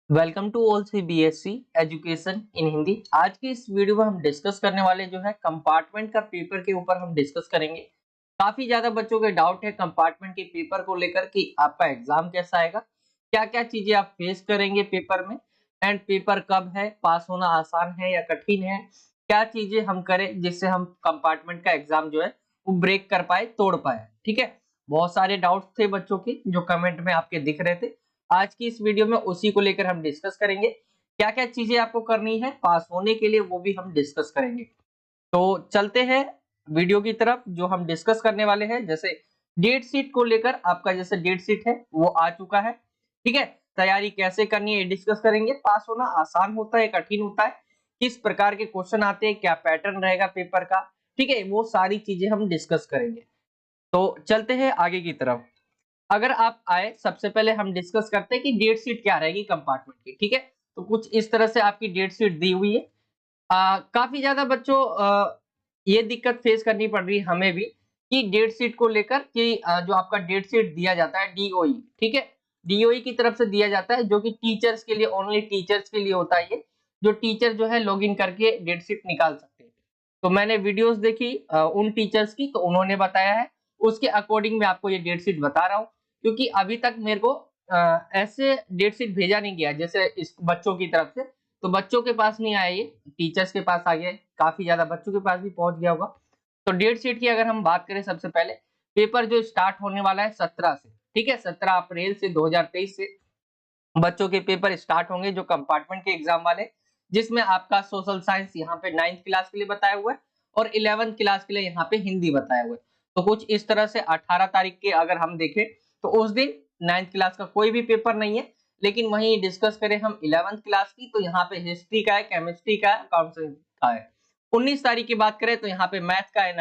Welcome to all CBSE education in Hindi. आज की इस वीडियो में हम डिस्कस करने वाले जो है कंपार्टमेंट का पेपर के ऊपर हम डिस्कस करेंगे। काफी ज्यादा बच्चों के डाउट है कंपार्टमेंट के पेपर को लेकर कि आपका एग्जाम कैसा आएगा, क्या क्या चीजें आप फेस करेंगे पेपर में, एंड पेपर कब है, पास होना आसान है या कठिन है, क्या चीजें हम करें जिससे हम कंपार्टमेंट का एग्जाम जो है वो ब्रेक कर पाए, तोड़ पाए। ठीक है, बहुत सारे डाउट्स थे बच्चों के जो कमेंट में आपके दिख रहे थे। आज की इस वीडियो में उसी को लेकर हम डिस्कस करेंगे। क्या क्या चीजें आपको करनी है पास होने के लिए वो भी हम डिस्कस करेंगे। तो चलते हैं वीडियो की तरफ। जो हम डिस्कस करने वाले हैं, जैसे डेट शीट को लेकर, आपका जैसे डेट शीट है वो आ चुका है। ठीक है, तैयारी कैसे करनी है ये डिस्कस करेंगे। पास होना आसान होता है, कठिन होता है, किस प्रकार के क्वेश्चन आते हैं, क्या पैटर्न रहेगा पेपर का। ठीक है, वो सारी चीजें हम डिस्कस करेंगे। तो चलते हैं आगे की तरफ। अगर आप आए, सबसे पहले हम डिस्कस करते हैं कि डेट शीट क्या रहेगी कंपार्टमेंट की। ठीक है, तो कुछ इस तरह से आपकी डेट शीट दी हुई है। काफी ज्यादा बच्चों ये दिक्कत फेस करनी पड़ रही है हमें भी कि डेट शीट को लेकर कि जो आपका डेट शीट दिया जाता है डीओई, ठीक है, डीओई की तरफ से दिया जाता है, जो कि टीचर्स के लिए, ओनली टीचर्स के लिए होता है ये। जो टीचर जो है लॉग इन करके डेट शीट निकाल सकते हैं। तो मैंने वीडियोस देखी उन टीचर्स की, तो उन्होंने बताया है, उसके अकॉर्डिंग मैं आपको ये डेट शीट बता रहा हूँ। क्योंकि अभी तक मेरे को ऐसे डेट शीट भेजा नहीं गया जैसे इस बच्चों की तरफ से। तो बच्चों के पास नहीं आया, ये टीचर्स के पास आ गया है, काफी ज्यादा बच्चों के पास भी पहुंच गया होगा। तो डेट शीट की अगर हम बात करें, सबसे पहले पेपर जो स्टार्ट होने वाला है 17 से, ठीक है, 17 अप्रैल से 2023 से बच्चों के पेपर स्टार्ट होंगे जो कंपार्टमेंट के एग्जाम वाले, जिसमें आपका सोशल साइंस यहाँ पे 9th क्लास के लिए बताया हुआ है और 11th क्लास के लिए यहाँ पे हिंदी बताया हुआ है। तो कुछ इस तरह से 18 तारीख के अगर हम देखें तो उस दिन 9th क्लास का कोई भी पेपर नहीं है। लेकिन वहीं डिस्कस करें हम 11th क्लास की, तो यहाँ पे हिस्ट्री का है, केमिस्ट्री का है, अकाउंटेंसी का है। 19 तारीख की बात करें तो यहाँ पे मैथ का है,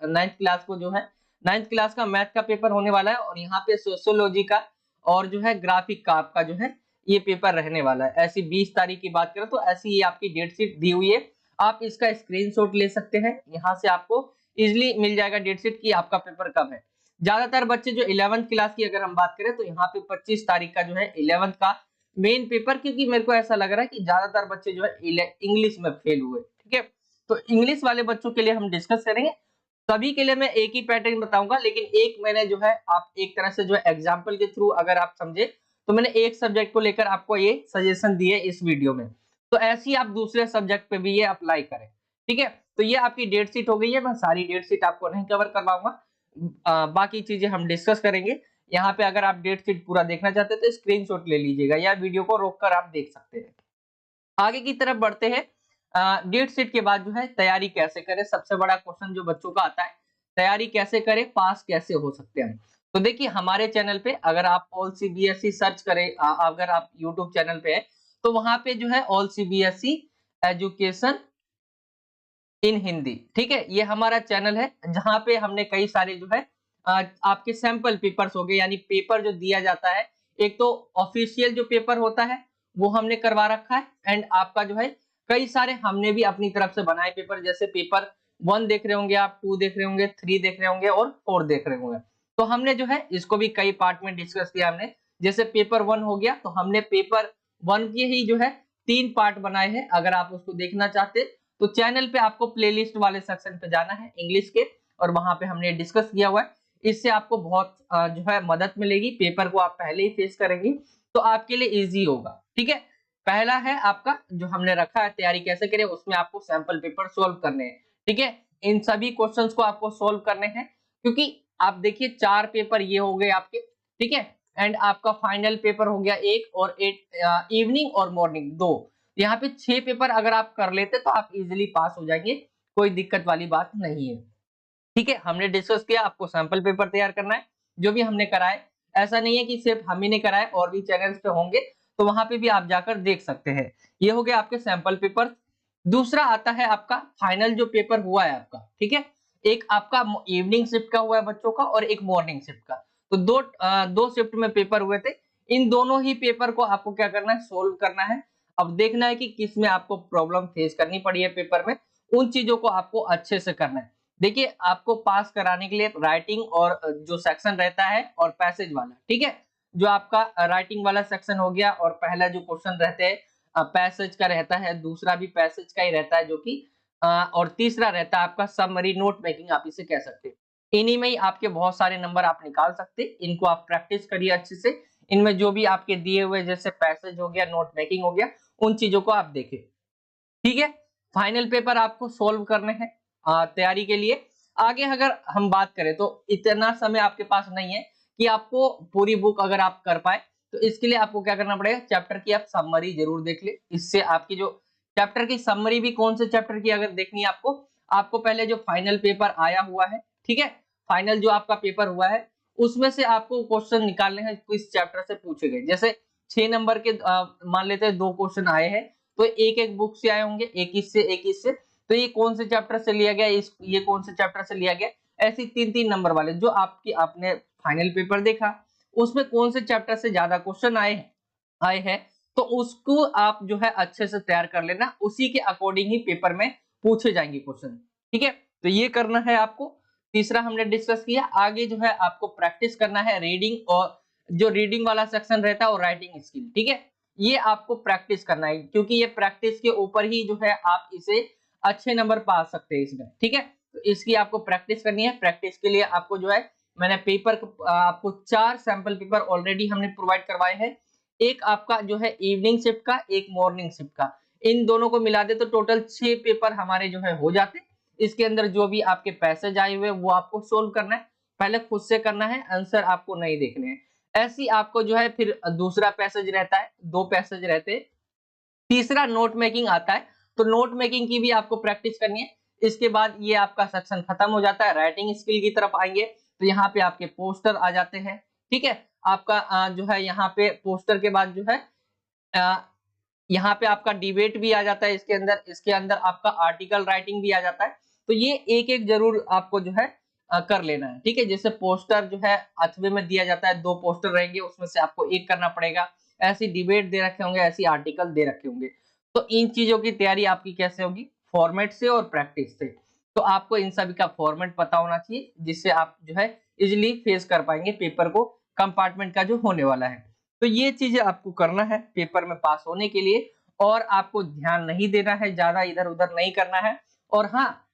9th क्लास को जो है 9th क्लास का मैथ का पेपर होने वाला है, और यहाँ पे सोशियोलॉजी का और जो है ग्राफिक का आपका जो है ये पेपर रहने वाला है। ऐसी 20 तारीख की बात करें तो ऐसी ये आपकी डेट शीट दी हुई है। आप इसका स्क्रीनशॉट ले सकते हैं, यहाँ से आपको इजिली मिल जाएगा डेट शीट की आपका पेपर कब है। ज्यादातर बच्चे जो 11th क्लास की अगर हम बात करें तो यहाँ पे 25 तारीख का जो है 11th का मेन पेपर, क्योंकि मेरे को ऐसा लग रहा है कि ज्यादातर बच्चे जो है इंग्लिश में फेल हुए। ठीक है, तो इंग्लिश वाले बच्चों के लिए हम डिस्कस करेंगे। सभी के लिए मैं एक ही पैटर्न बताऊंगा, लेकिन एक मैंने जो है आप एक तरह से जो है एग्जाम्पल के थ्रू अगर आप समझे, तो मैंने एक सब्जेक्ट को लेकर आपको ये सजेशन दिए इस वीडियो में। तो ऐसे ही आप दूसरे सब्जेक्ट पे भी ये अप्लाई करें। ठीक है, तो ये आपकी डेट शीट हो गई है। मैं सारी डेट शीट आपको नहीं कवर करवाऊंगा, बाकी चीजें हम डिस्कस करेंगे। यहाँ पे अगर आप डेट शीट पूरा देखना चाहते हैं तो स्क्रीनशॉट ले लीजिएगा, या वीडियो को रोककर आप देख सकते हैं। आगे की तरफ बढ़ते हैं। डेट शीट के बाद जो है तैयारी कैसे करें, सबसे बड़ा क्वेश्चन जो बच्चों का आता है, तैयारी कैसे करें, पास कैसे हो सकते हैं। तो देखिए हमारे चैनल पे अगर आप ऑल सीबीएसई सर्च करें, अगर आप यूट्यूब चैनल पे है तो वहां पे जो है all CBSE education in Hindi, ठीक है, ये हमारा चैनल है जहां पे हमने कई सारे जो है आपके सैंपल पेपर्स हो गए, यानी पेपर जो दिया जाता है, एक तो ऑफिशियल जो पेपर होता है वो हमने करवा रखा है, एंड आपका जो है कई सारे हमने भी अपनी तरफ से बनाए पेपर। जैसे पेपर 1 देख रहे होंगे आप, 2 देख रहे होंगे, 3 देख रहे होंगे और 4 देख रहे होंगे। तो हमने जो है इसको भी कई पार्ट में डिस्कस किया हमने। जैसे पेपर 1 हो गया तो हमने पेपर 1 के ही जो है 3 पार्ट बनाए हैं। अगर आप उसको देखना चाहते तो चैनल पे आपको प्लेलिस्ट वाले सेक्शन पे जाना है इंग्लिश के, और वहां पे हमने डिस्कस किया हुआ है। इससे आपको बहुत जो है मदद मिलेगी। पेपर को आप पहले ही फेस करेंगे तो आपके लिए इजी होगा। ठीक है, पहला है आपका जो हमने रखा है तैयारी कैसे करें, उसमें आपको सैंपल पेपर सोल्व करने हैं। ठीक है, इन सभी क्वेश्चंस को आपको सोल्व करने हैं, क्योंकि आप देखिए 4 पेपर ये हो गए आपके। ठीक है, एंड आपका फाइनल पेपर हो गया एक, और एक इवनिंग और मॉर्निंग 2। यहाँ पे 6 पेपर अगर आप कर लेते तो आप इजीली पास हो जाएंगे, कोई दिक्कत वाली बात नहीं है। ठीक है, हमने डिस्कस किया आपको सैंपल पेपर तैयार करना है, जो भी हमने कराए। ऐसा नहीं है कि सिर्फ हम ही ने कराए, और भी चैनल्स पे होंगे तो वहां पे भी आप जाकर देख सकते हैं। ये हो गया आपके सैंपल पेपर। दूसरा आता है आपका फाइनल जो पेपर हुआ है आपका। ठीक है, एक आपका इवनिंग शिफ्ट का हुआ है बच्चों का, और एक मॉर्निंग शिफ्ट का। तो दो शिफ्ट में पेपर हुए थे। इन दोनों ही पेपर को आपको क्या करना है, सोल्व करना है। अब देखना है कि किस में आपको प्रॉब्लम फेस करनी पड़ी है पेपर में, उन चीजों को आपको अच्छे से करना है। देखिए आपको पास कराने के लिए राइटिंग और जो सेक्शन रहता है और पैसेज वाला, ठीक है, जो आपका राइटिंग वाला सेक्शन हो गया, और पहला जो क्वेश्चन रहते हैं पैसेज का रहता है, दूसरा भी पैसेज का ही रहता है जो कि और तीसरा रहता है आपका समरी नोट मेकिंग, आप इसे कह सकते हैं। इन्हीं में ही आपके बहुत सारे नंबर आप निकाल सकते हैं। इनको आप प्रैक्टिस करिए अच्छे से। इनमें जो भी आपके दिए हुए जैसे पैसेज हो गया, नोट मेकिंग हो गया, उन चीजों को आप देखें। ठीक है, फाइनल पेपर आपको सोल्व करने हैं तैयारी के लिए। आगे अगर हम बात करें तो इतना समय आपके पास नहीं है कि आपको पूरी बुक अगर आप कर पाए, तो इसके लिए आपको क्या करना पड़ेगा, चैप्टर की आप समरी जरूर देख ले। इससे आपकी जो चैप्टर की समरी भी कौन से चैप्टर की अगर देखनी है आपको, आपको पहले जो फाइनल पेपर आया हुआ है, ठीक है, फाइनल जो आपका पेपर हुआ है, उसमें से आपको क्वेश्चन निकालने हैं किस चैप्टर से पूछे गए। जैसे 6 नंबर के मान लेते हैं 2 क्वेश्चन आए हैं, तो एक-एक बुक से आए होंगे, एक इससे, तो ये कौन से चैप्टर से लिया गया, ये कौन से चैप्टर से लिया गया, ऐसे 3-3 नंबर वाले जो आपने फाइनल पेपर देखा, उसमें कौन से चैप्टर से ज्यादा क्वेश्चन आए हैं, तो उसको आप जो है अच्छे से तैयार कर लेना, उसी के अकॉर्डिंग ही पेपर में पूछे जाएंगे क्वेश्चन। ठीक है, तो ये करना है आपको। तीसरा हमने डिस्कस किया। आगे जो है आपको प्रैक्टिस करना है रीडिंग, और जो रीडिंग वाला सेक्शन रहता है और राइटिंग स्किल, ठीक है, ये आपको प्रैक्टिस करना है, क्योंकि ये प्रैक्टिस के ऊपर ही जो है आप इसे अच्छे नंबर पा सकते हैं इसमें। ठीक है, तो इसकी आपको प्रैक्टिस करनी है। प्रैक्टिस के लिए आपको जो है मैंने पेपर आपको 4 सैंपल पेपर ऑलरेडी हमने प्रोवाइड करवाए हैं। एक आपका जो है इवनिंग शिफ्ट का, एक मॉर्निंग शिफ्ट का, इन दोनों को मिला दे तो टोटल 6 पेपर हमारे जो है हो जाते। इसके अंदर जो भी आपके पैसेज आए हुए वो आपको सोल्व करना है, पहले खुद से करना है, आंसर आपको नहीं देखने हैं। ऐसी आपको जो है फिर दूसरा पैसेज रहता है, 2 पैसेज रहते हैं, तीसरा नोट मेकिंग आता है, तो नोट मेकिंग की भी आपको प्रैक्टिस करनी है। इसके बाद ये आपका सेक्शन खत्म हो जाता है। राइटिंग स्किल की तरफ आएंगे तो यहाँ पे आपके पोस्टर आ जाते हैं। ठीक है, आपका जो है यहाँ पे पोस्टर के बाद जो है अ, यहाँ पे आपका डिबेट भी आ जाता है इसके अंदर आपका आर्टिकल राइटिंग भी आ जाता है। तो ये एक-एक जरूर आपको जो है कर लेना है। ठीक है, जैसे पोस्टर जो है अथवे में दिया जाता है, 2 पोस्टर रहेंगे, उसमें से आपको एक करना पड़ेगा। ऐसी डिबेट दे रखे होंगे, ऐसी आर्टिकल दे रखे होंगे। तो इन चीजों की तैयारी आपकी कैसे होगी, फॉर्मेट से और प्रैक्टिस से। तो आपको इन सभी का फॉर्मेट पता होना चाहिए, जिससे आप जो है इजिली फेस कर पाएंगे पेपर को, कंपार्टमेंट का जो होने वाला है। तो ये चीजें आपको करना है पेपर में पास होने के लिए, और आपको ध्यान नहीं देना है, ज्यादा इधर उधर नहीं करना है। और हाँ,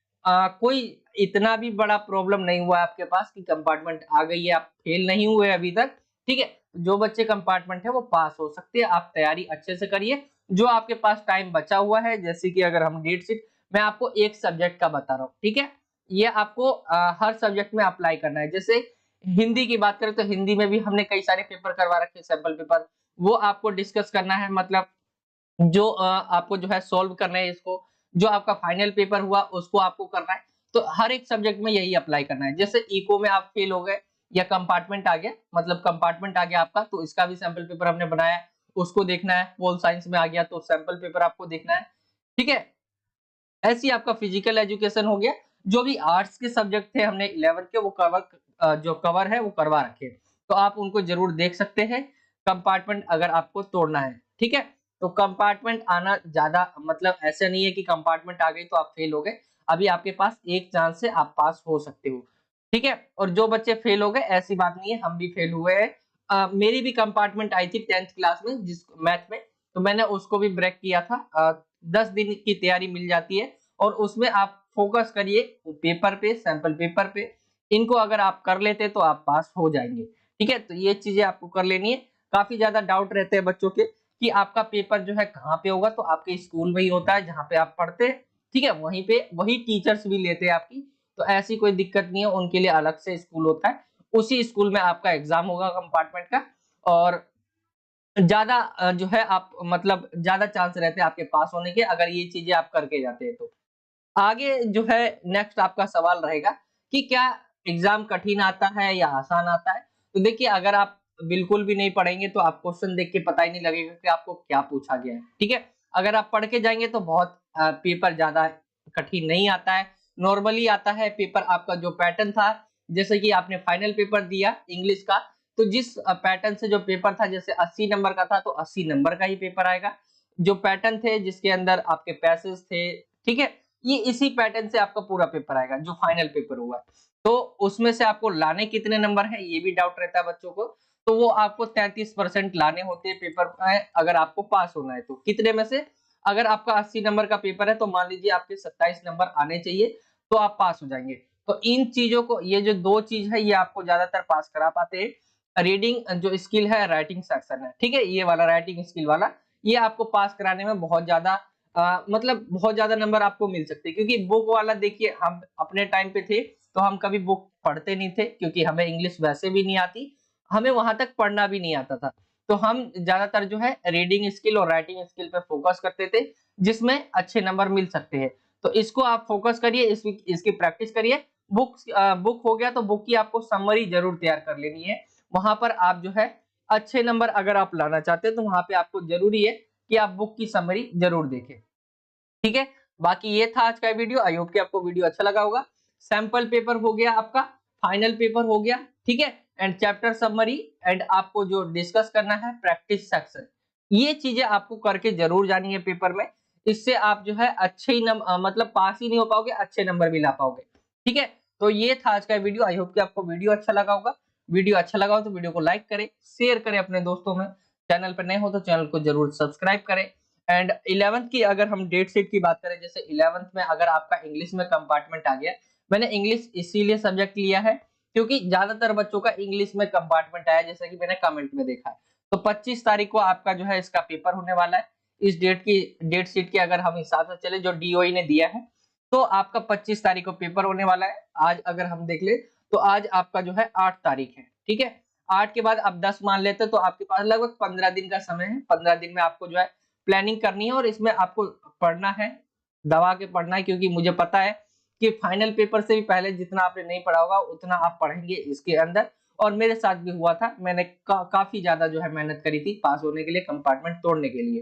कोई इतना भी बड़ा प्रॉब्लम नहीं हुआ है आपके पास कि कंपार्टमेंट आ गई है, आप फेल नहीं हुए अभी तक। ठीक है, जो बच्चे कंपार्टमेंट है वो पास हो सकते हैं। आप तैयारी अच्छे से करिए। जो आपके पास टाइम बचा हुआ है, जैसे कि अगर हम डेट शीट, मैं आपको एक सब्जेक्ट का बता रहा हूँ, ठीक है, ये आपको हर सब्जेक्ट में अप्लाई करना है। जैसे हिंदी की बात करें तो हिंदी में भी हमने कई सारे पेपर करवा रखे हैं, सैंपल पेपर, वो आपको डिस्कस करना है। मतलब जो आपको जो है सॉल्व करना है इसको, जो आपका फाइनल पेपर हुआ उसको आपको करना है। तो हर एक सब्जेक्ट में यही अप्लाई करना है। जैसे इको में आप फेल हो गए या कंपार्टमेंट आ गया, मतलब कंपार्टमेंट आ गया आपका, तो इसका भी सैंपल पेपर हमने बनाया है, उसको देखना है। पोल साइंस में आ गया तो सैंपल पेपर आपको देखना है। ठीक है, ऐसी आपका फिजिकल एजुकेशन हो गया। जो भी आर्ट्स के सब्जेक्ट थे हमने 11 के, वो जो कवर है वो करवा रखे हैं। तो आप उनको जरूर देख सकते हैं, कंपार्टमेंट अगर आपको तोड़ना है। ठीक है, तो कंपार्टमेंट आना ज्यादा मतलब ऐसा नहीं है कि कंपार्टमेंट आ गई तो आप फेल हो गए। अभी आपके पास एक चांस से आप पास हो सकते हो। ठीक है, और जो बच्चे फेल हो गए ऐसी बात नहीं है, हम भी फेल हुए हैं। मेरी भी कंपार्टमेंट आई थी 10th क्लास में, जिस मैथ में, तो मैंने उसको भी ब्रेक किया था। 10 दिन की तैयारी मिल जाती है, और उसमें आप फोकस करिए पेपर पे, सैंपल पेपर पे। इनको अगर आप कर लेते तो आप पास हो जाएंगे। ठीक है, तो ये चीजें आपको कर लेनी है। काफी ज्यादा डाउट रहते हैं बच्चों के कि आपका पेपर जो है कहाँ पे होगा, तो आपके स्कूल में ही होता है जहाँ पे आप पढ़ते हैं। ठीक है, वहीं पे वही टीचर्स भी लेते हैं आपकी, तो ऐसी कोई दिक्कत नहीं है। उनके लिए अलग से स्कूल होता है, उसी स्कूल में आपका एग्जाम होगा कंपार्टमेंट का। और ज्यादा जो है आप मतलब ज्यादा चांस रहते हैं आपके पास होने के, अगर ये चीजें आप करके जाते हैं तो। आगे जो है नेक्स्ट आपका सवाल रहेगा कि क्या एग्जाम कठिन आता है या आसान आता है। तो देखिए, अगर आप बिल्कुल भी नहीं पढ़ेंगे तो आप क्वेश्चन देख के पता ही नहीं लगेगा कि आपको क्या पूछा गया है। ठीक है, अगर आप पढ़ के जाएंगे तो बहुत पेपर ज्यादा कठिन नहीं आता है, नॉर्मली आता है पेपर। आपका जो पैटर्न था, जैसे कि आपने फाइनल पेपर दिया इंग्लिश का, तो जिस पैटर्न से जो पेपर था, जैसे 80 नंबर का था तो 80 नंबर का ही पेपर आएगा। जो पैटर्न थे जिसके अंदर आपके पैसेज थे, ठीक है, ये इसी पैटर्न से आपका पूरा पेपर आएगा जो फाइनल पेपर हुआ। तो उसमें से आपको लाने कितने नंबर है, ये भी डाउट रहता है बच्चों को। तो वो आपको 33% लाने होते हैं पेपर में अगर आपको पास होना है तो। कितने में से? अगर आपका 80 नंबर का पेपर है तो मान लीजिए आपके 27 नंबर आने चाहिए तो आप पास हो जाएंगे। तो इन चीजों को, ये जो 2 चीज है ये आपको ज्यादातर पास करा पाते हैं। रीडिंग जो स्किल है, राइटिंग सेक्शन है, ठीक है, ये वाला राइटिंग स्किल वाला, ये आपको पास कराने में बहुत ज्यादा मतलब बहुत ज्यादा नंबर आपको मिल सकते हैं। क्योंकि बुक वाला देखिए, हम अपने टाइम पे थे तो हम कभी बुक पढ़ते नहीं थे क्योंकि हमें इंग्लिश वैसे भी नहीं आती, हमें वहां तक पढ़ना भी नहीं आता था। तो हम ज्यादातर जो है रीडिंग स्किल और राइटिंग स्किल पे फोकस करते थे, जिसमें अच्छे नंबर मिल सकते हैं। तो इसको आप फोकस करिए, इसकी प्रैक्टिस करिए। बुक हो गया तो बुक की आपको समरी जरूर तैयार कर लेनी है। वहां पर आप जो है अच्छे नंबर अगर आप लाना चाहते हैं तो वहां पे आपको जरूरी है कि आप बुक की समरी जरूर देखें। ठीक है, बाकी ये था आज का वीडियो। आई होप कि आपको वीडियो अच्छा लगा होगा। सैंपल पेपर हो गया आपका, फाइनल पेपर हो गया, ठीक है, एंड चैप्टर समरी, एंड आपको जो डिस्कस करना है प्रैक्टिस सेक्शन, ये चीजें आपको करके जरूर जानी है पेपर में। इससे आप जो है अच्छे ही मतलब पास ही नहीं हो पाओगे, अच्छे नंबर भी ला पाओगे। ठीक है, तो ये था आज का वीडियो। आई होप कि आपको वीडियो अच्छा लगा होगा। वीडियो अच्छा लगा हो तो वीडियो को लाइक करें, शेयर करें अपने दोस्तों में। चैनल पर नए हो तो चैनल को जरूर सब्सक्राइब करें। एंड 11th की अगर हम डेट शीट की बात करें, जैसे 11th में अगर आपका इंग्लिश में कंपार्टमेंट आ गया, मैंने इंग्लिश इसीलिए सब्जेक्ट लिया है क्योंकि ज्यादातर बच्चों का इंग्लिश में कंपार्टमेंट आया, जैसा कि मैंने कमेंट में देखा है। तो 25 तारीख को आपका जो है इसका पेपर होने वाला है। इस डेट शीट की अगर हम हिसाब से चले जो डीओई ने दिया है, तो आपका 25 तारीख को पेपर होने वाला है। आज अगर हम देख ले तो आज आपका जो है 8 तारीख है, ठीक है। 8 के बाद आप 10 मान लेते तो आपके पास लगभग 15 दिन का समय है। 15 दिन में आपको जो है प्लानिंग करनी है और इसमें आपको पढ़ना है, दबा के पढ़ना है, क्योंकि मुझे पता है कि फाइनल पेपर से भी पहले जितना आपने नहीं पढ़ा होगा उतना आप पढ़ेंगे इसके अंदर। और मेरे साथ भी हुआ था, मैंने काफी ज्यादा जो है मेहनत करी थी पास होने के लिए, कंपार्टमेंट तोड़ने के लिए।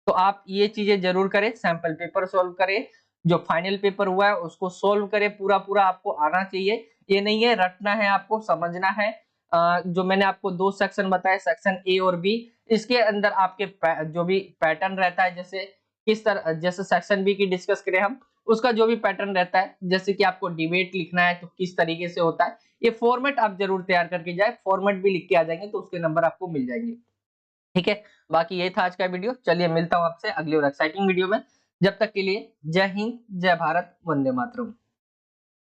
तो आप ये चीजें जरूर करें, सैंपल पेपर सोल्व करें, जो फाइनल पेपर हुआ है उसको सोल्व करें, पूरा पूरा आपको आना चाहिए। ये नहीं है रटना है, आपको समझना है। जो मैंने आपको 2 सेक्शन बताए, सेक्शन ए और बी, इसके अंदर आपके जो भी पैटर्न रहता है, जैसे किस तरह, जैसे सेक्शन बी की डिस्कस करें हम, उसका जो भी पैटर्न रहता है, जैसे कि आपको डिबेट लिखना है तो किस तरीके से होता है, ये फॉर्मेट आप जरूर तैयार करके जाए। फॉर्मेट भी लिख के आ जाएंगे तो उसके नंबर आपको मिल जाएंगे। ठीक है, बाकी ये था आज का वीडियो। चलिए मिलता हूँ आपसे अगली और एक्साइटिंग वीडियो में। जब तक के लिए जय हिंद, जय भारत, वंदे मातरम।